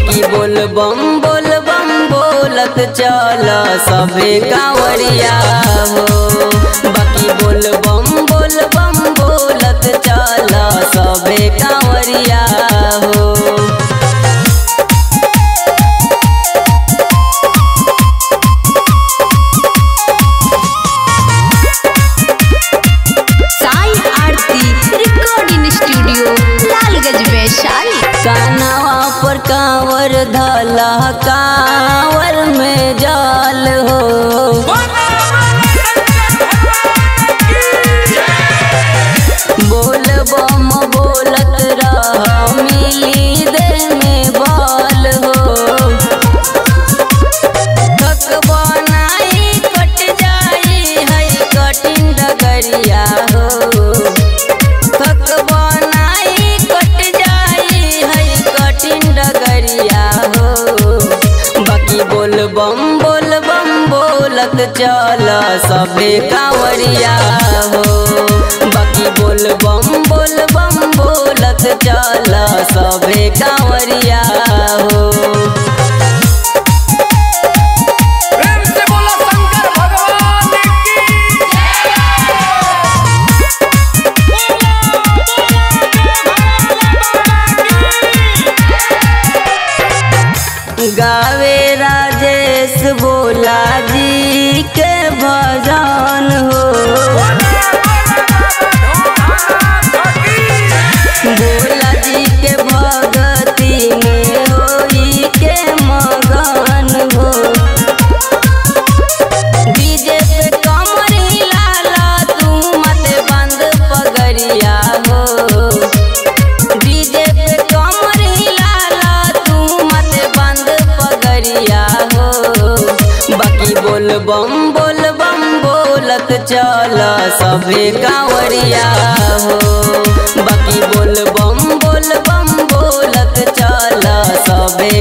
बाकी बोल बम बोलत चल सबे कांवरिया हो। बाकी बोल बम बोलत चल सबे कांवरिया हो। कानवा पर कांवर धला कांवर में जाल हो। बोल बम बोलत रह मिली दे में बाल हो। थक बनाई कट जाई है कठिन डगरिया हो। थक बनाई कट जाई है कठिन डगरिया हो। बाकी बोल बम बोलत चल सबे कांवरिया हो। बाकी बोल बम बोलत चल सबे कांवरिया हो। गावे राजेश भोला जी के भजन हो। भोला जी के भगती में होई के मगन हो। डीजे पे कमर हिलाला तू मत बंद पगरिया हो। डीजे पे कमर हिलाला तू मत बंद पगरिया हो। बाकी बोल बम बोलत चल सबे कांवरिया हो। बाकी बोल बम बोलत चल सबे